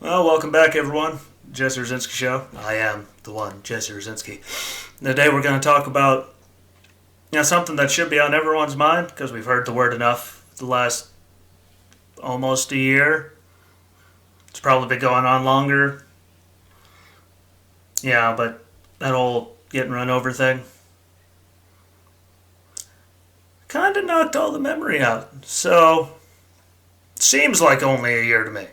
Well, welcome back, everyone. Jesse Rzinski Show. I am the one, Jesse Rzinski. Today we're going to talk about something that should be on everyone's mind because we've heard the word enough the last almost a year. It's probably been going on longer. Yeah, but that whole getting run over thing kind of knocked all the memory out. So, seems like only a year to me.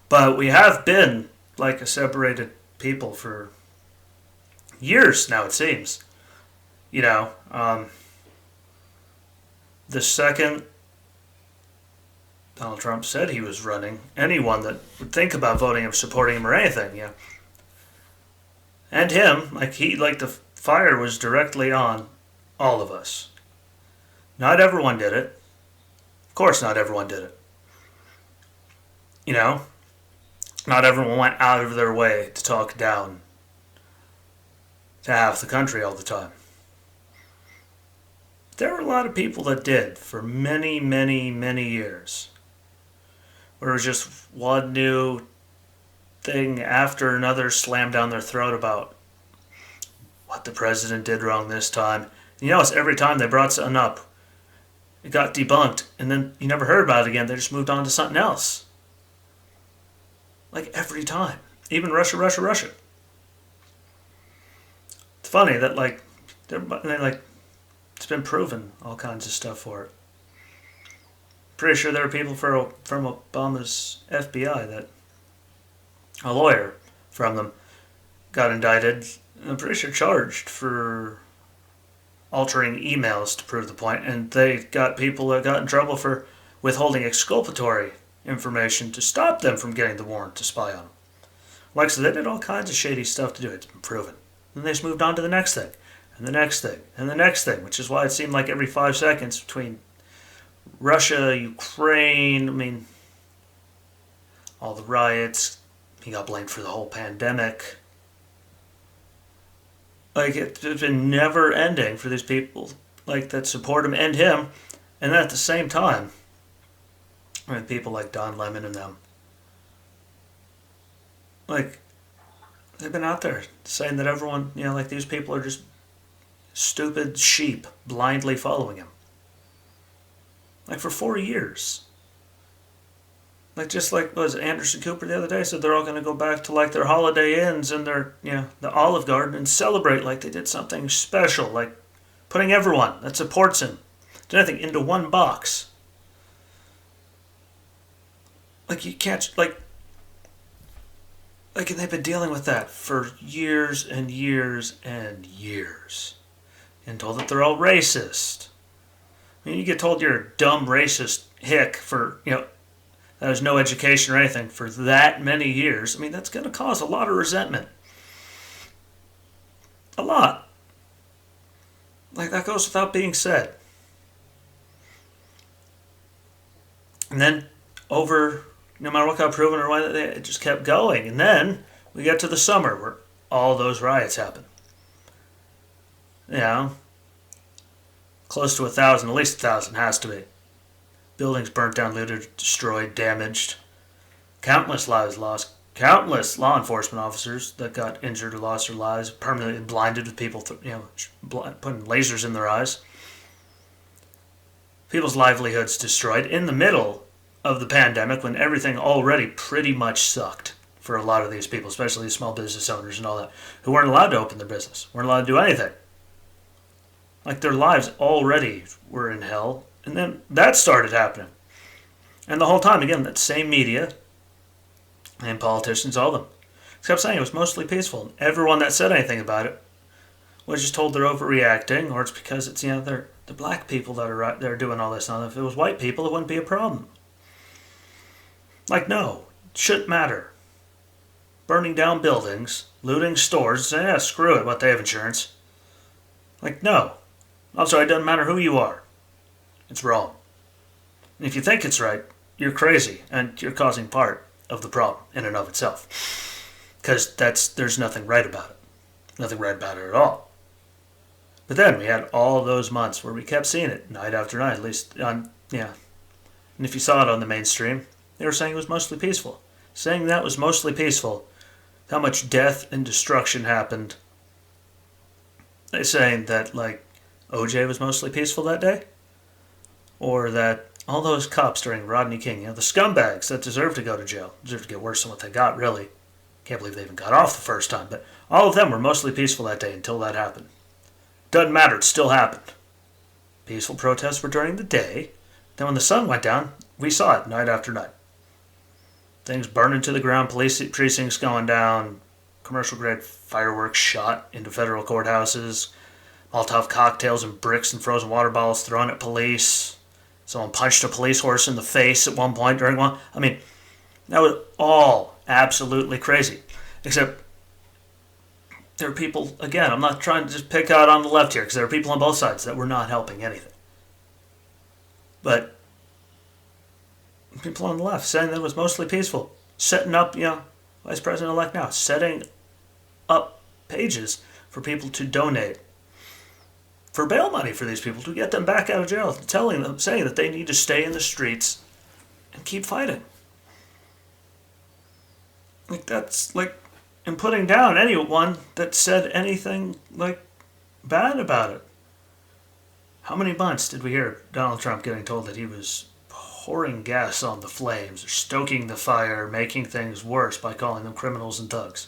But we have been like a separated people for years now, it seems. The second Donald Trump said he was running, anyone that would think about voting him, supporting him, or anything, and him, the fire was directly on all of us. Not everyone did it. Of course, not everyone did it. Not everyone went out of their way to talk down to half the country all the time. There were a lot of people that did for many, many, many years. Where it was just one new thing after another slammed down their throat about what the president did wrong this time. It's every time they brought something up, it got debunked, and then you never heard about it again. They just moved on to something else. Like every time. Even Russia. It's funny that it's been proven all kinds of stuff for it. Pretty sure there were people from Obama's FBI that a lawyer from them got indicted. I'm pretty sure charged for altering emails to prove the point, and they got people that got in trouble for withholding exculpatory information to stop them from getting the warrant to spy on them. So they did all kinds of shady stuff to do it. It's been proven. And they just moved on to the next thing, and the next thing, and the next thing, which is why it seemed like every 5 seconds between Russia, Ukraine, all the riots, he got blamed for the whole pandemic. It's been never ending for these people that support him and him, and then at the same time, people like Don Lemon and them, they've been out there saying that everyone, these people are just stupid sheep blindly following him. For 4 years. Was Anderson Cooper the other day said they're all going to go back to their Holiday Inns and their, the Olive Garden and celebrate like they did something special, putting everyone that supports him, did anything, into one box. You can't, and they've been dealing with that for years and years and years. And told that they're all racist. You get told you're a dumb racist hick for, that has no education or anything for that many years. That's going to cause a lot of resentment. A lot. That goes without being said. And then no matter what got proven or why, it just kept going. And then we get to the summer where all those riots happen. Close to 1,000, at least 1,000 has to be. Buildings burnt down, looted, destroyed, damaged. Countless lives lost. Countless law enforcement officers that got injured or lost their lives, permanently blinded with people, putting lasers in their eyes. People's livelihoods destroyed in the middle of the pandemic when everything already pretty much sucked for a lot of these people, especially the small business owners and all that, who weren't allowed to open their business, weren't allowed to do anything. Their lives already were in hell, and then that started happening. And the whole time, again, that same media and politicians, all of them, kept saying it was mostly peaceful. And everyone that said anything about it was just told they're overreacting, or it's because it's, they're the black people that are doing all this. Now, if it was white people, it wouldn't be a problem. No, it shouldn't matter. Burning down buildings, looting stores, saying, screw it, what, they have insurance. No. Also, it doesn't matter who you are. It's wrong. And if you think it's right, you're crazy, and you're causing part of the problem in and of itself. Because there's nothing right about it. Nothing right about it at all. But then we had all those months where we kept seeing it night after night, at least on, And if you saw it on the mainstream, they were saying it was mostly peaceful. saying that was mostly peaceful. How much death and destruction happened. They're saying that, like, OJ was mostly peaceful that day? Or that all those cops during Rodney King, the scumbags that deserve to go to jail, deserve to get worse than what they got, really. Can't believe they even got off the first time, but all of them were mostly peaceful that day until that happened. Doesn't matter, it still happened. Peaceful protests were during the day. Then when the sun went down, we saw it night after night. Things burning to the ground, police precincts going down, commercial-grade fireworks shot into federal courthouses, Molotov cocktails and bricks and frozen water bottles thrown at police. Someone punched a police horse in the face at one point during one. I mean, that was all absolutely crazy. Except there are people, again, I'm not trying to just pick out on the left here, because there are people on both sides that were not helping anything. But people on the left saying that it was mostly peaceful. Setting up, Vice President-elect now, setting up pages for people to donate for bail money for these people to get them back out of jail, saying that they need to stay in the streets and keep fighting. Like, that's like, and putting down anyone that said anything like bad about it. How many months did we hear Donald Trump getting told that he was pouring gas on the flames, or stoking the fire, making things worse by calling them criminals and thugs?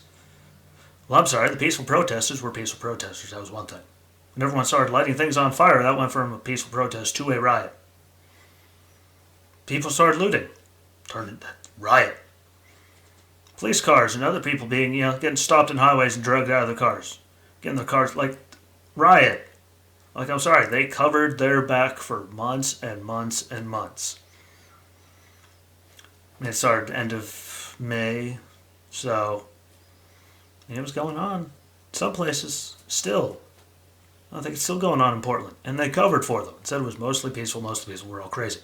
Well, I'm sorry, the peaceful protesters were peaceful protesters. That was one thing. When everyone started lighting things on fire, that went from a peaceful protest to a riot. People started looting. Turned into riot. Police cars and other people being, getting stopped in highways and dragged out of the cars. Getting their cars, like, riot. Like, I'm sorry, they covered their back for months and months and months. It started end of May, so it was going on. Some places, still. I think it's still going on in Portland. And they covered for them. Said it was mostly peaceful, we're all crazy.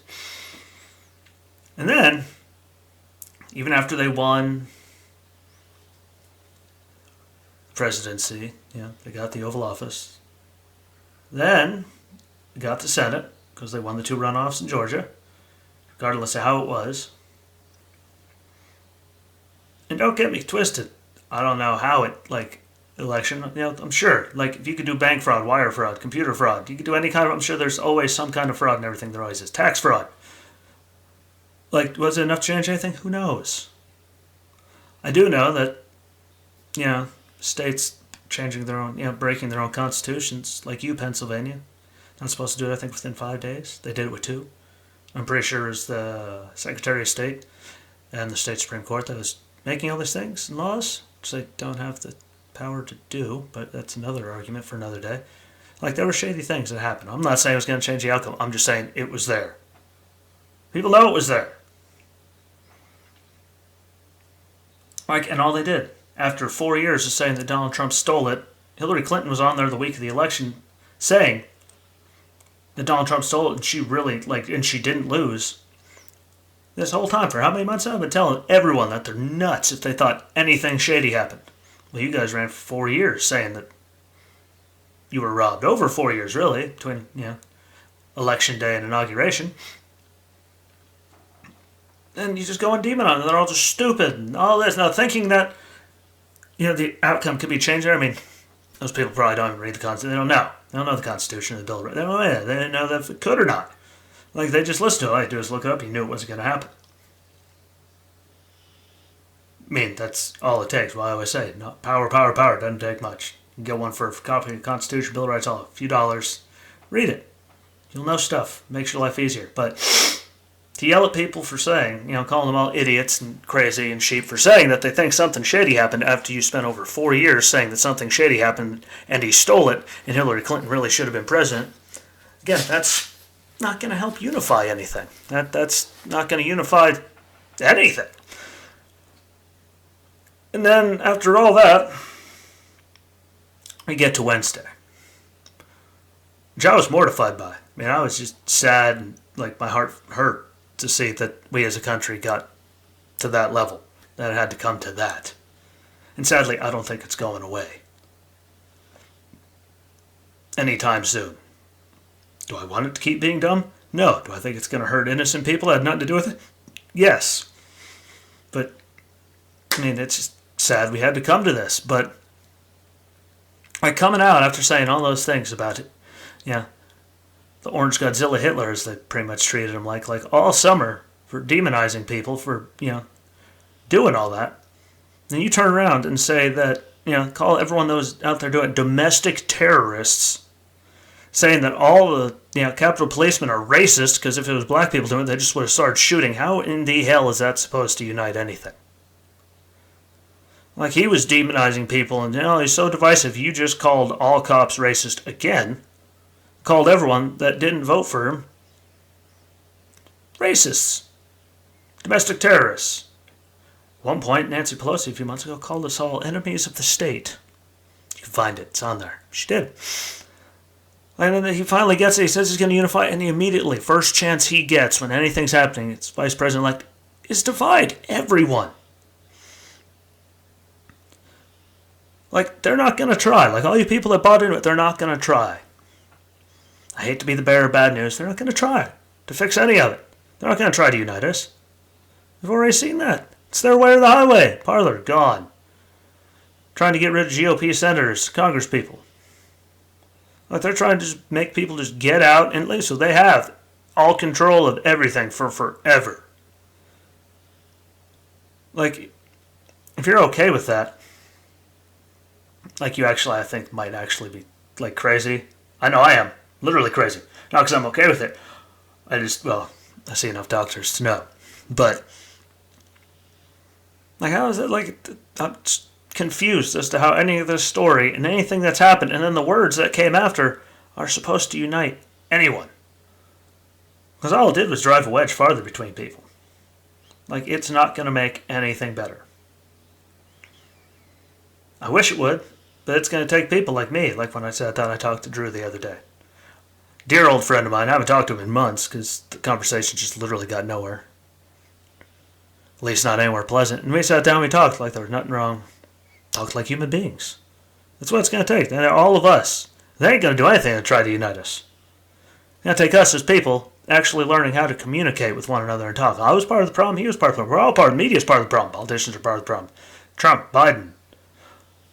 And then, even after they won presidency, they got the Oval Office. Then, they got the Senate, because they won the 2 runoffs in Georgia, regardless of how it was. And don't get me twisted. I don't know how election, I'm sure, if you could do bank fraud, wire fraud, computer fraud, you could do any kind of, I'm sure there's always some kind of fraud and everything, there always is. Tax fraud. Was it enough to change anything? Who knows? I do know that, states changing their own, breaking their own constitutions, like Pennsylvania, not supposed to do it, I think, within 5 days. They did it with 2. I'm pretty sure it was the Secretary of State and the state Supreme Court that was making all these things and laws, which they don't have the power to do, but that's another argument for another day. There were shady things that happened. I'm not saying it was going to change the outcome. I'm just saying it was there. People know it was there. And all they did, after 4 years of saying that Donald Trump stole it, Hillary Clinton was on there the week of the election saying that Donald Trump stole it, and she really, and she didn't lose. This whole time, for how many months I've been telling everyone that they're nuts if they thought anything shady happened. Well, you guys ran for 4 years saying that you were robbed. Over 4 years, really, between, election day and inauguration. And you just go and demon on them. They're all just stupid and all this. Now, thinking that, the outcome could be changed. I mean, those people probably don't even read the Constitution. They don't know. They don't know the Constitution or the Bill of Rights. They don't know. They didn't know if it could or not. They just listened to it. All you do is look it up. You knew it wasn't going to happen. I mean, that's all it takes. Well, I always say, no, power. Doesn't take much. You can get one for a copy of the Constitution, Bill of Rights, all a few dollars. Read it. You'll know stuff. Makes your life easier. But to yell at people for saying, calling them all idiots and crazy and sheep for saying that they think something shady happened after you spent over 4 years saying that something shady happened and he stole it and Hillary Clinton really should have been president, again, that's not going to help unify anything. That's not going to unify anything. And then, after all that, we get to Wednesday, which I was mortified by. I mean, I was just sad and, my heart hurt to see that we as a country got to that level, that it had to come to that. And sadly, I don't think it's going away anytime soon. Do I want it to keep being dumb? No. Do I think it's going to hurt innocent people that had nothing to do with it? Yes. But I mean, it's just sad we had to come to this, but like coming out after saying all those things about it, yeah, the Orange Godzilla Hitler, as they pretty much treated him like all summer for demonizing people for, doing all that. Then you turn around and say that, call everyone that was out there doing domestic terrorists, saying that all the, Capitol policemen are racist because if it was black people doing it, they just would have started shooting. How in the hell is that supposed to unite anything? Like, he was demonizing people, and, he's so divisive. You just called all cops racist again. Called everyone that didn't vote for him racists. Domestic terrorists. At one point, Nancy Pelosi, a few months ago, called us all enemies of the state. You can find it. It's on there. She did. And then he finally gets it. He says he's going to unify, and he immediately, first chance he gets when anything's happening, it's Vice President-elect, is divide everyone. Like, they're not going to try. Like, all you people that bought into it, they're not going to try. I hate to be the bearer of bad news. They're not going to try to fix any of it. They're not going to try to unite us. We've already seen that. It's their way or the highway. Parlor, gone. Trying to get rid of GOP senators, Congress people. Like, they're trying to just make people just get out and leave. So they have all control of everything for forever. Like, if you're okay with that, like, you actually, I think, might actually be, like, crazy. I know I am. Literally crazy. Not because I'm okay with it. I see enough doctors to know. But, like, how is it, like, I'm just confused as to how any of this story and anything that's happened and then the words that came after are supposed to unite anyone. Because all it did was drive a wedge farther between people. Like, it's not going to make anything better. I wish it would. But it's going to take people like me, like when I sat down I talked to Drew the other day. Dear old friend of mine, I haven't talked to him in months because the conversation just literally got nowhere. At least not anywhere pleasant. And we sat down and we talked like there was nothing wrong. Talked like human beings. That's what it's going to take. And all of us. They ain't going to do anything to try to unite us. It's going to take us as people actually learning how to communicate with one another and talk. I was part of the problem, he was part of the problem. We're all part of the media is part of the problem. Politicians are part of the problem. Trump, Biden.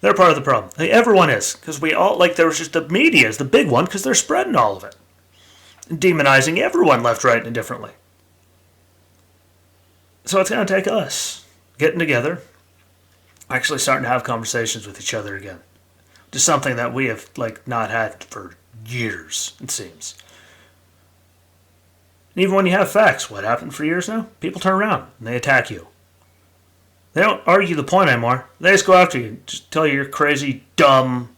They're part of the problem. Like, everyone is. Because we all, like, there was just the media is the big one because they're spreading all of it. And demonizing everyone left, right, and indifferently. So it's going to take us getting together, actually starting to have conversations with each other again. Just something that we have, like, not had for years, it seems. And even when you have facts, what happened for years now? People turn around and they attack you. They don't argue the point anymore. They just go after you. Just tell you you're crazy, dumb,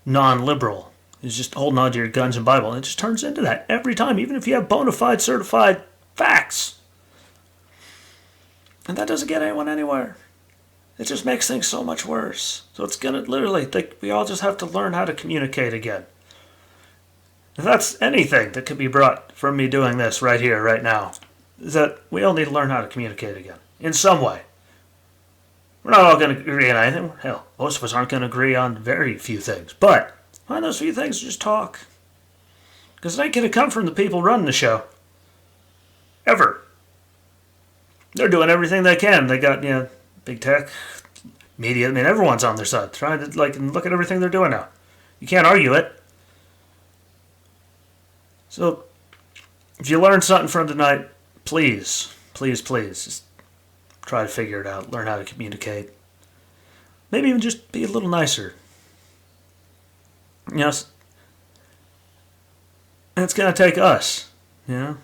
non-liberal. It's just holding on to your guns and Bible. And it just turns into that every time, even if you have bona fide, certified facts. And that doesn't get anyone anywhere. It just makes things so much worse. So it's going to literally, we all just have to learn how to communicate again. If that's anything that could be brought from me doing this right here, right now, is that we all need to learn how to communicate again. In some way. We're not all going to agree on anything. Hell, most of us aren't going to agree on very few things. But find those few things and just talk. Because it ain't going to come from the people running the show. Ever. They're doing everything they can. They got, big tech, media. I mean, everyone's on their side. Trying to, and look at everything they're doing now. You can't argue it. So, if you learned something from tonight, please, just try to figure it out. Learn how to communicate. Maybe even just be a little nicer. And it's going to take us, to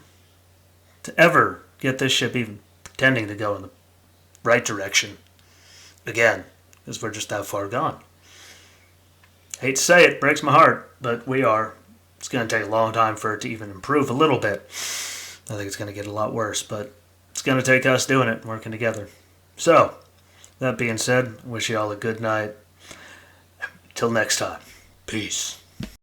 ever get this ship even pretending to go in the right direction. Again, because we're just that far gone. Hate to say it, breaks my heart, but we are. It's going to take a long time for it to even improve a little bit. I think it's going to get a lot worse, but it's going to take us doing it and working together. So, that being said, I wish you all a good night. Till next time, peace.